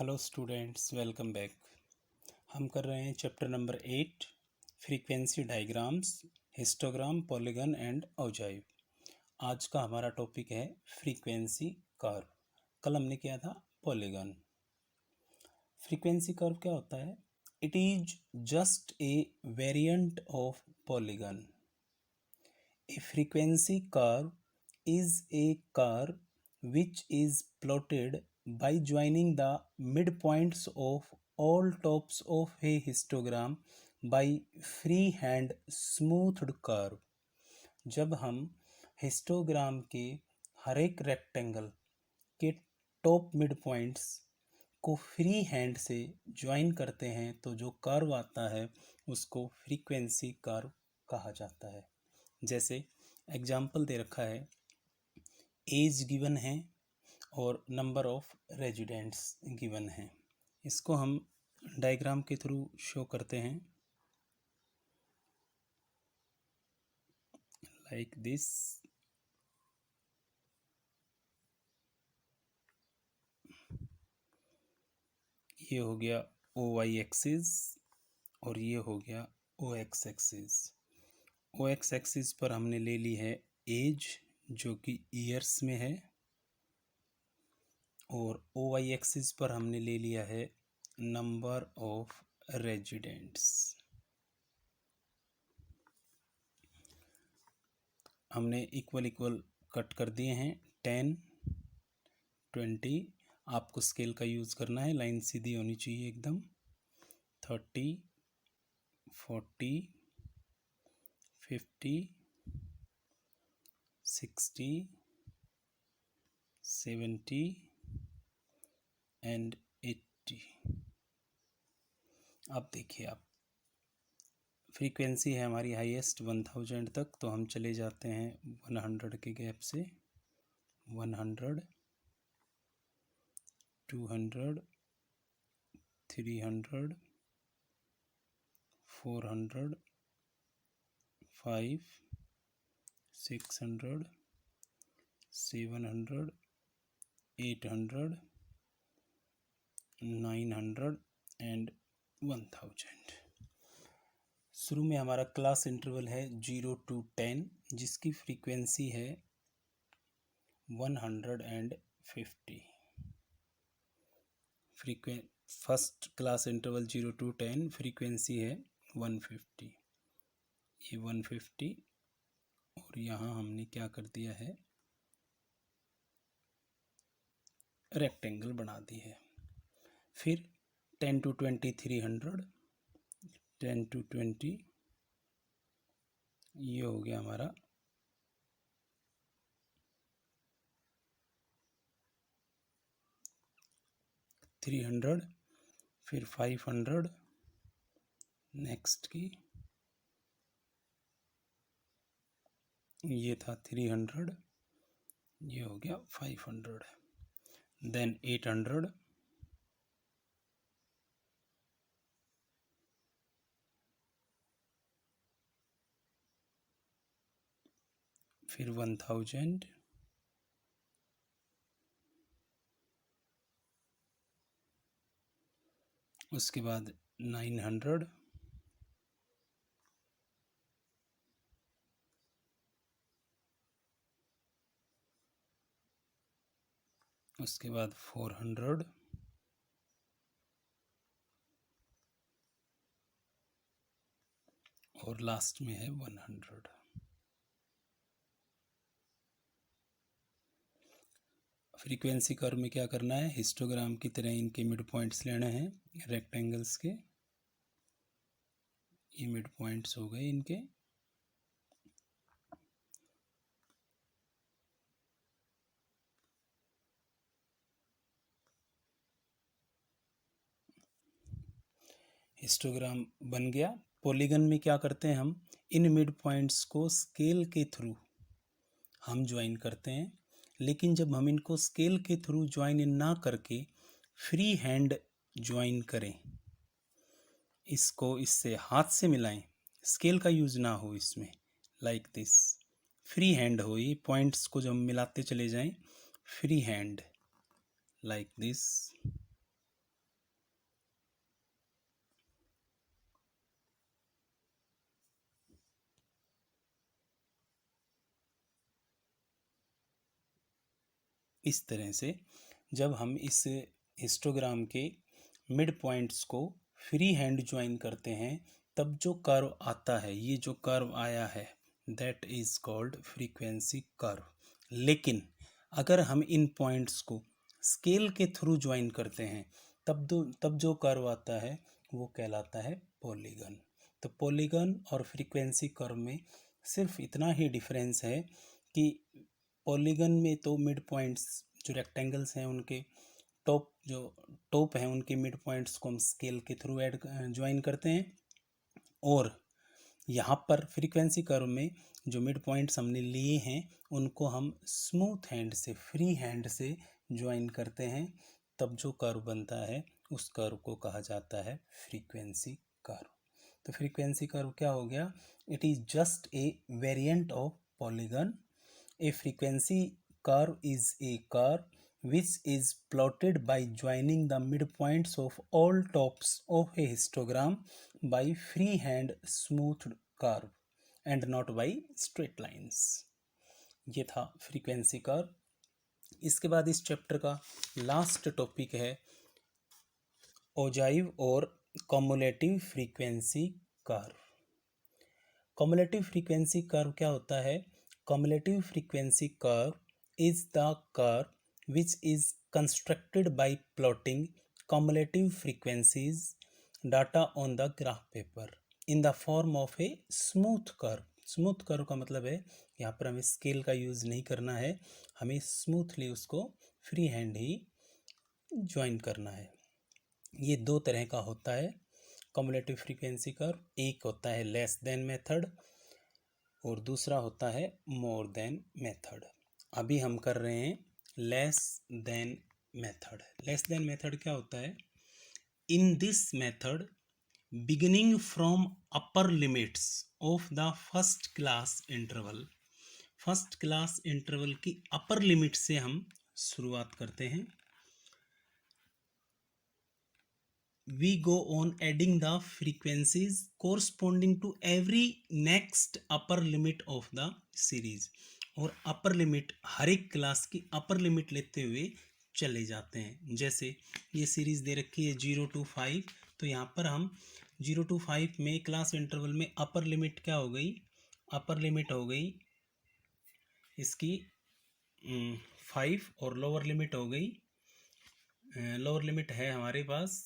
Hello students, welcome back. हम कर रहे हैं chapter number 8 frequency diagrams, histogram, polygon and ogive. आज का हमारा टॉपिक है फ्रीक्वेंसी कर्व। कल हमने किया था पॉलीगन। फ्रीक्वेंसी कर्व क्या होता है? It is just a variant of polygon. A frequency curve is a curve which is plotted by joining the midpoints of all tops of a histogram by freehand smoothed curve। जब हम histogram के हर एक rectangle के top mid points को free hand से join करते हैं तो जो कर्व आता है उसको फ्रीक्वेंसी कर्व कहा जाता है। जैसे एग्जाम्पल दे रखा है, एज गिवन है और नंबर ऑफ रेजिडेंट्स गिवन है। इसको हम डायग्राम के थ्रू शो करते हैं लाइक दिस। ये हो गया ओ वाई एक्सिस और ये हो गया ओ एक्स एक्सिस। ओ एक्स एक्सिस पर हमने ले ली है एज जो कि ईयर्स में है, और ओ वाई एक्सिस पर हमने ले लिया है नंबर ऑफ रेजिडेंट्स। हमने इक्वल इक्वल कट कर दिए हैं 10, 20। आपको स्केल का यूज़ करना है, लाइन सीधी होनी चाहिए एकदम। 30, 40, 50, 60, 70 एंड 80। अब देखिए, आप फ्रीक्वेंसी है हमारी हाईएस्ट 1000 तक, तो हम चले जाते हैं 100 के गैप से। 100, 200, 300, 400, 5, 600, 700, 800, 900 एंड 1000। शुरू में हमारा क्लास इंटरवल है 0 to 10, जिसकी फ्रीक्वेंसी है 150। First class interval 0 to 10, frequency है 150। ये 150 और यहाँ हमने क्या कर दिया है, रेक्टेंगल बना दी है। फिर 10 to 20 300, 10 to 20 ये हो गया हमारा 300। फिर 500, नेक्स्ट की ये था 300, ये हो गया 500। देन 800, फिर 1000, उसके बाद 900, उसके बाद 400, और लास्ट में है 100। फ्रीक्वेंसी कर्व में क्या करना है, हिस्टोग्राम की तरह इनके मिड पॉइंट्स लेने हैं रेक्टेंगल्स के। ये मिड पॉइंट्स हो गए इनके। हिस्टोग्राम बन गया। पॉलीगन में क्या करते हैं, हम इन मिड पॉइंट्स को स्केल के थ्रू हम ज्वाइन करते हैं, लेकिन जब हम इनको स्केल के थ्रू ज्वाइन ना करके फ्री हैंड ज्वाइन करें, इसको इससे हाथ से मिलाएं, स्केल का यूज ना हो इसमें, लाइक दिस फ्री हैंड हो, ये पॉइंट्स को जब हम मिलाते चले जाएं फ्री हैंड लाइक दिस, इस तरह से जब हम इस हिस्टोग्राम के मिड पॉइंट्स को फ्री हैंड ज्वाइन करते हैं तब जो कर्व आता है, ये जो कर्व आया है that is called frequency curve. लेकिन अगर हम इन पॉइंट्स को स्केल के थ्रू ज्वाइन करते हैं तब जो कर्व आता है वो कहलाता है पॉलीगन। तो पॉलीगन और फ्रीक्वेंसी कर्व में सिर्फ इतना ही डिफरेंस है कि पॉलीगन में तो मिड पॉइंट्स जो रेक्टेंगल्स हैं उनके टॉप हैं उनके मिड पॉइंट्स को हम स्केल के थ्रू ऐड ज्वाइन करते हैं, और यहाँ पर फ्रीक्वेंसी कर्व में जो मिड पॉइंट्स हमने लिए हैं उनको हम स्मूथ हैंड से, फ्री हैंड से ज्वाइन करते हैं, तब जो कर्व बनता है उस कर्व को कहा जाता है फ्रीक्वेंसी कर्व। तो फ्रीक्वेंसी कर्व क्या हो गया? It is just a variant of polygon. A frequency curve is a curve which is plotted by joining the midpoints of all tops of a histogram by freehand smoothed curve and not by straight lines। ये था frequency curve. इसके बाद इस chapter का last topic है ogive और cumulative frequency curve. Cumulative frequency curve क्या होता है? Cumulative frequency curve is the curve which is constructed by plotting cumulative frequencies data on the graph paper in the form of a smooth curve। Smooth curve का मतलब है यहाँ पर हमें scale का यूज़ नहीं करना है, हमें स्मूथली उसको फ्री हैंड ही ज्वाइन करना है। ये दो तरह का होता है कम्युलेटिव फ्रीक्वेंसी कर्व। एक होता है लेस देन मेथड और दूसरा होता है मोर देन मेथड। अभी हम कर रहे हैं less than method. Less than method क्या होता है? In this method beginning from upper limits of the first class interval, first class interval की अपर लिमिट से हम शुरुआत करते हैं। We go on adding the frequencies corresponding to every next upper limit of the series, और upper limit हर एक class की upper limit लेते हुए चले जाते हैं। जैसे ये सीरीज़ दे रखी है 0 to 5, तो यहाँ पर हम 0 to 5 में क्लास इंटरवल में अपर लिमिट क्या हो गई? अपर लिमिट हो गई इसकी 5 और लोअर लिमिट हो गई, लोअर लिमिट है हमारे पास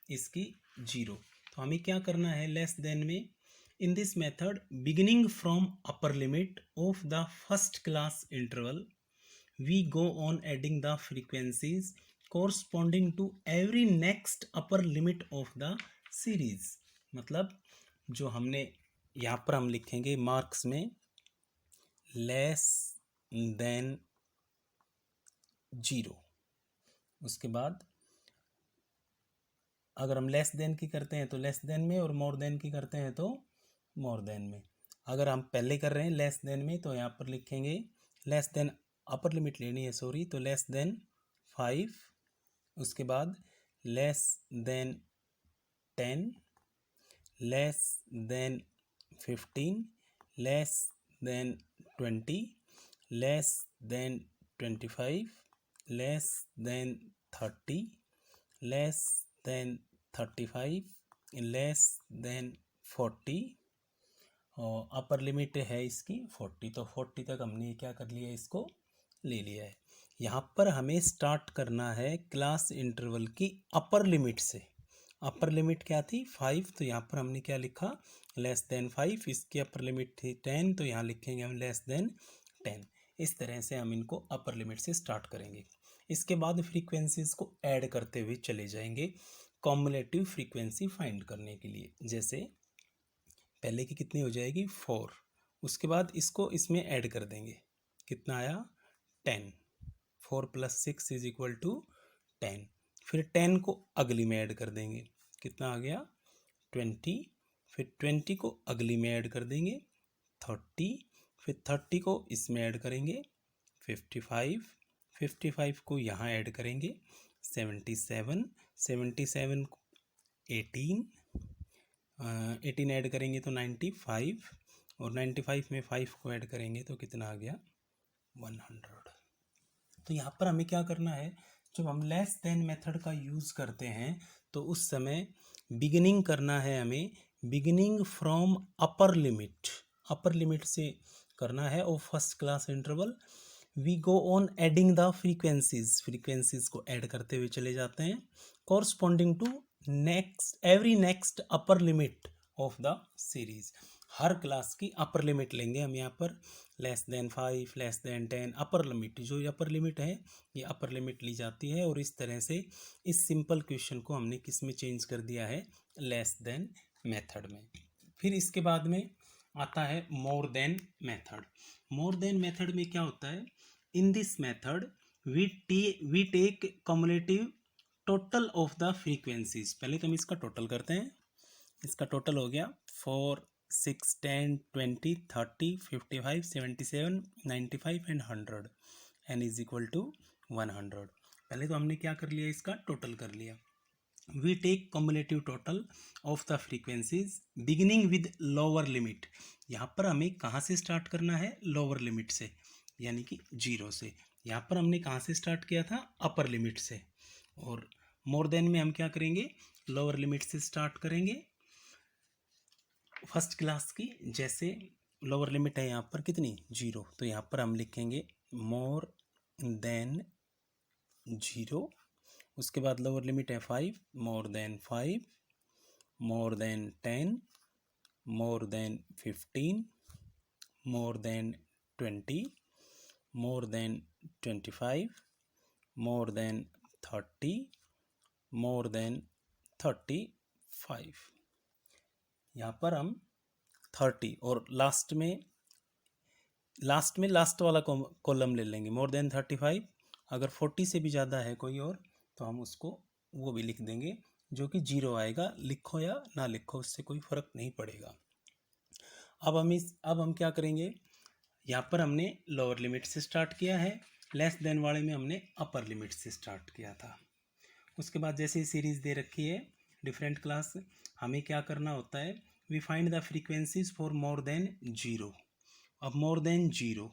इसकी 0। तो हमें क्या करना है लेस देन में? In this method beginning from upper limit of the first class interval we go on adding the frequencies corresponding to every next upper limit of the series. मतलब जो हमने यहाँ पर हम लिखेंगे मार्क्स में लेस देन 0, उसके बाद अगर हम लेस देन की करते हैं तो लेस देन में, और मोर देन की करते हैं तो मोर देन में। अगर हम पहले कर रहे हैं लेस देन में तो यहाँ पर लिखेंगे लेस देन, अपर लिमिट लेनी है सॉरी, तो लेस देन 5, उसके बाद less than 10, less than 15, less than 20, less than 25, less than 30, less than 35, less than 40, और अपर लिमिट है इसकी 40। तो 40 तक हमने क्या कर लिया, इसको ले लिया है। यहाँ पर हमें स्टार्ट करना है क्लास इंटरवल की अपर लिमिट से। अपर लिमिट क्या थी? 5, तो यहाँ पर हमने क्या लिखा? Less than 5। इसकी अपर लिमिट थी 10, तो यहाँ लिखेंगे हम लेस देन 10। इस तरह से हम इनको अपर लिमिट से स्टार्ट करेंगे। इसके बाद फ्रीक्वेंसीज को ऐड करते हुए चले जाएंगे कॉम्युलेटिव फ्रीक्वेंसी फाइंड करने के लिए। जैसे पहले की कितनी हो जाएगी 4, उसके बाद इसको इसमें ऐड कर देंगे, कितना आया 10, 4 + 6 = 10। फिर 10 को अगली में ऐड कर देंगे, कितना आ गया 20। फिर 20 को अगली में ऐड कर देंगे 30। फिर 30 को इसमें ऐड करेंगे 55। 55 को यहाँ ऐड करेंगे 77। 77 को 18, 18 ऐड करेंगे तो 95, और 95 में 5 को ऐड करेंगे तो कितना आ गया 100। तो यहाँ पर हमें क्या करना है, जब हम लेस देन मेथड का यूज़ करते हैं तो उस समय बिगिनिंग करना है हमें, बिगिनिंग फ्रॉम अपर लिमिट से करना है और first class interval we go on adding the frequencies को ऐड करते हुए चले जाते हैं corresponding to next upper limit of the series. हर क्लास की अपर लिमिट लेंगे हम यहाँ पर, less than 5, less than 10, upper limit, जो अपर लिमिट है ये अपर लिमिट ली जाती है। और इस तरह से इस सिंपल क्वेश्चन को हमने किस में चेंज कर दिया है, लेस देन मेथड में। फिर इसके बाद में आता है more than method. More than method में क्या होता है, in this method we take cumulative total of the frequencies. पहले तो हम इसका टोटल करते हैं, इसका टोटल हो गया 4, 6, 10, 20, 30, 55, 77, 95 and 100 n is equal to 100। पहले तो हमने क्या कर लिया, इसका टोटल कर लिया। We take cumulative total of the frequencies beginning with lower limit. यहाँ पर हमें कहाँ से स्टार्ट करना है, लोअर लिमिट से, यानी कि 0 से। यहाँ पर हमने कहाँ से स्टार्ट किया था, अपर लिमिट से। और मोर देन में हम क्या करेंगे, लोअर लिमिट से स्टार्ट करेंगे फर्स्ट क्लास की। जैसे लोअर लिमिट है यहाँ पर कितनी, 0, तो यहाँ पर हम लिखेंगे मोर देन 0। उसके बाद लोअर लिमिट है 5, more than 5, more than 10, more than 15, more than 20, more than 25, more than 30, more than 35। यहाँ पर हम 30 और लास्ट वाला कॉलम ले लेंगे, मोर देन 35। अगर 40 से भी ज़्यादा है कोई और तो हम उसको वो भी लिख देंगे, जो कि 0 आएगा, लिखो या ना लिखो उससे कोई फ़र्क नहीं पड़ेगा। अब हम क्या करेंगे, यहाँ पर हमने लोअर लिमिट से स्टार्ट किया है, लेस देन वाले में हमने अपर लिमिट से स्टार्ट किया था। उसके बाद जैसे सीरीज़ दे रखी है डिफरेंट क्लास, हमें क्या करना होता है, we find the frequencies for more than 0। अब मोर देन 0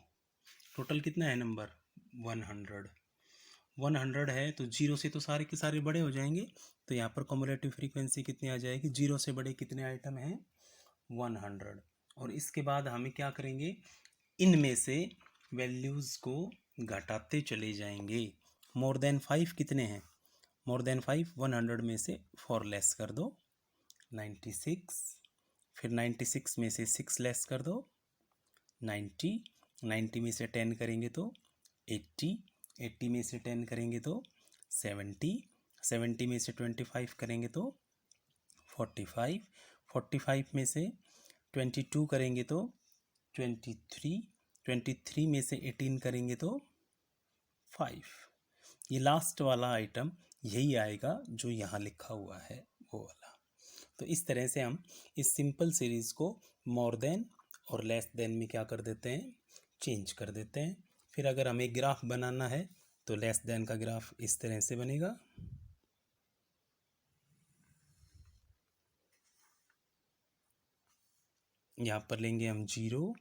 टोटल कितना है नंबर, 100 है, तो 0 से तो सारे के सारे बड़े हो जाएंगे, तो यहाँ पर कम्युलेटिव फ्रीक्वेंसी कितनी आ जाएगी, 0 से बड़े कितने आइटम हैं, 100। और इसके बाद हमें क्या करेंगे, इनमें से वैल्यूज़ को घटाते चले जाएंगे। मोर देन 5 कितने हैं, मोर देन 5 100 में से 4 लेस कर दो 96, फिर 96 में से 6 लेस कर दो 90 में से 10 करेंगे तो 80 में से 10 करेंगे तो 70 में से 25 करेंगे तो 45 में से 22 करेंगे तो 23 में से 18 करेंगे तो 5। ये लास्ट वाला आइटम यही आएगा जो यहाँ लिखा हुआ है वो वाला। तो इस तरह से हम इस सिंपल सीरीज़ को मोर देन और लेस देन में क्या कर देते हैं, चेंज कर देते हैं। फिर अगर हमें ग्राफ बनाना है तो लेस देन का ग्राफ इस तरह से बनेगा, यहाँ पर लेंगे हम 0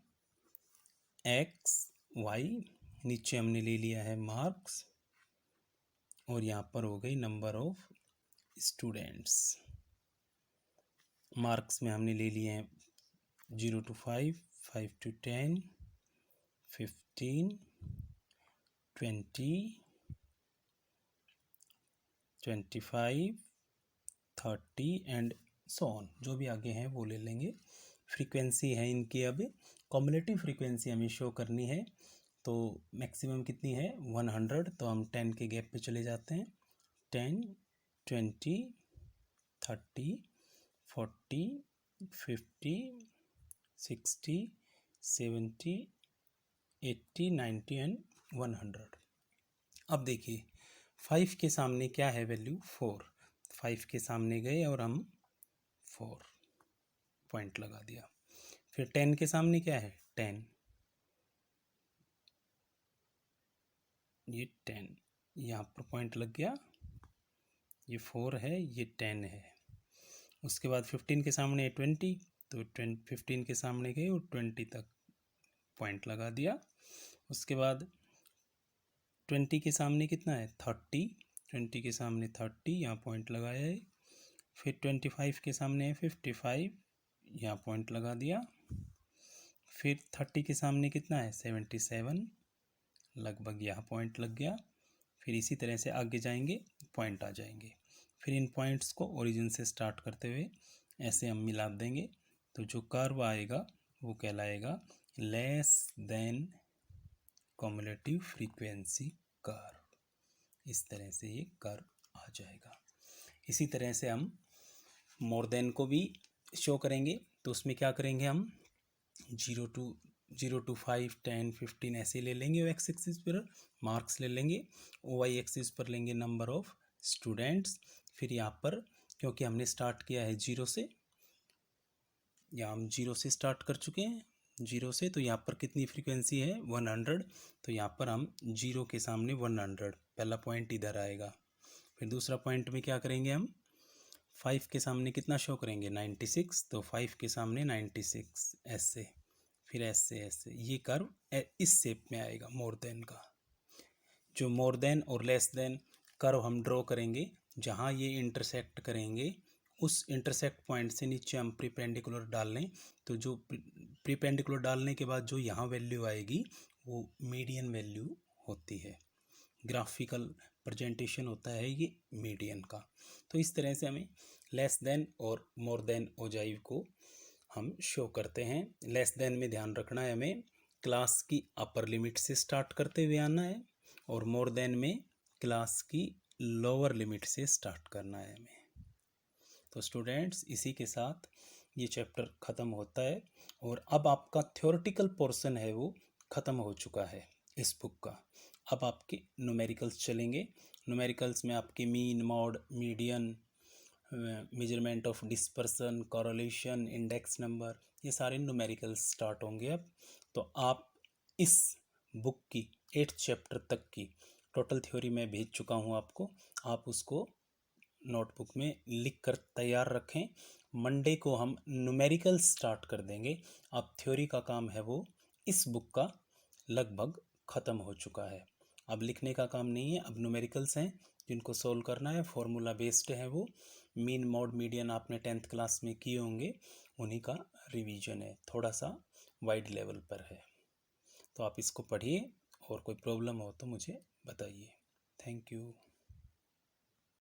x y, नीचे हमने ले लिया है मार्क्स, और यहाँ पर हो गई नंबर ऑफ स्टूडेंट्स। मार्क्स में हमने ले लिए हैं 0 to 5, 5 to 10, 15, 20, 25, 30 and so on, जो भी आगे हैं वो ले लेंगे। फ्रीक्वेंसी है इनकी, अब कम्युलेटिव फ्रीक्वेंसी हमें शो करनी है, तो मैक्सिमम कितनी है 100, तो हम 10 के गैप पे चले जाते हैं, 10, 20, 30, 40, 50, 60, 70, 80, 90 एंड 100। अब देखिए 5 के सामने क्या है वैल्यू, 4। 5 के सामने गए और हम 4 पॉइंट लगा दिया। फिर 10 के सामने क्या है, 10, ये 10 यहाँ पर पॉइंट लग गया, ये 4 है, ये 10 है। उसके बाद 15 के सामने है 20, तो 15 के सामने गए और 20 तक पॉइंट लगा दिया। उसके बाद 20 के सामने कितना है 30, 20 के सामने 30, यहाँ पॉइंट लगाया है। फिर 25 के सामने है 55, यहाँ पॉइंट लगा दिया। फिर 30 के सामने कितना है 77, लगभग यहाँ पॉइंट लग गया। फिर इसी तरह से आगे जाएंगे, पॉइंट आ जाएंगे। फिर इन पॉइंट्स को ओरिजिन से स्टार्ट करते हुए ऐसे हम मिला देंगे, तो जो कर्व आएगा वो कहलाएगा less than cumulative frequency curve. इस तरह से ये कर्व आ जाएगा। इसी तरह से हम मोर देन को भी शो करेंगे, तो उसमें क्या करेंगे हम 0 to 5, 10, 15 ऐसे ले लेंगे। एक्स एक्सिस पर मार्क्स ले लेंगे, वाई एक्सिस पर लेंगे नंबर ऑफ स्टूडेंट्स। फिर यहाँ पर क्योंकि हमने स्टार्ट किया है 0 से, या हम 0 से स्टार्ट कर चुके हैं 0 से, तो यहाँ पर कितनी फ्रीक्वेंसी है 100, तो यहाँ पर हम 0 के सामने 100, पहला पॉइंट इधर आएगा। फिर दूसरा पॉइंट में क्या करेंगे हम 5 के सामने कितना शो करेंगे 96, तो 5 के सामने 96 ऐसे, फिर ऐसे ऐसे, ये कर्व इस शेप में आएगा मोर देन का। जो मोर देन और लेस देन कर्व हम ड्रॉ करेंगे, जहाँ ये इंटरसेक्ट करेंगे उस इंटरसेक्ट पॉइंट से नीचे हम प्रीपेंडिकुलर डाल लें, तो जो प्रीपेंडिकुलर डालने के बाद जो यहाँ वैल्यू आएगी वो मीडियन वैल्यू होती है। ग्राफिकल प्रेजेंटेशन होता है ये मीडियन का। तो इस तरह से हमें लेस देन और मोर देन ओजाइव को हम शो करते हैं। लेस देन में ध्यान रखना है, हमें क्लास की अपर लिमिट से स्टार्ट करते हुए आना है, और मोर देन में क्लास की लोअर लिमिट से स्टार्ट करना है हमें। तो स्टूडेंट्स, इसी के साथ ये चैप्टर ख़त्म होता है, और अब आपका थ्योरेटिकल पोर्शन है वो ख़त्म हो चुका है इस बुक का। अब आपके न्यूमेरिकल्स चलेंगे। न्यूमेरिकल्स में आपके mean, mode, median, measurement of dispersion, correlation, index number, ये सारे न्यूमेरिकल्स स्टार्ट होंगे अब। तो आप इस बुक की 8th चैप्टर तक की टोटल थ्योरी मैं भेज चुका हूँ आपको, आप उसको नोटबुक में लिख कर तैयार रखें। मंडे को हम न्यूमेरिकल स्टार्ट कर देंगे। अब थ्योरी का काम है वो इस बुक का लगभग ख़त्म हो चुका है। अब लिखने का काम नहीं है, अब न्यूमेरिकल्स हैं जिनको सोल्व करना है। फॉर्मूला बेस्ड है वो। मीन, मॉड, मीडियन आपने 10th क्लास में किए होंगे, उन्हीं का रिवीजन है, थोड़ा सा वाइड लेवल पर है। तो आप इसको पढ़िए, और कोई प्रॉब्लम हो तो मुझे बताइए। Thank you.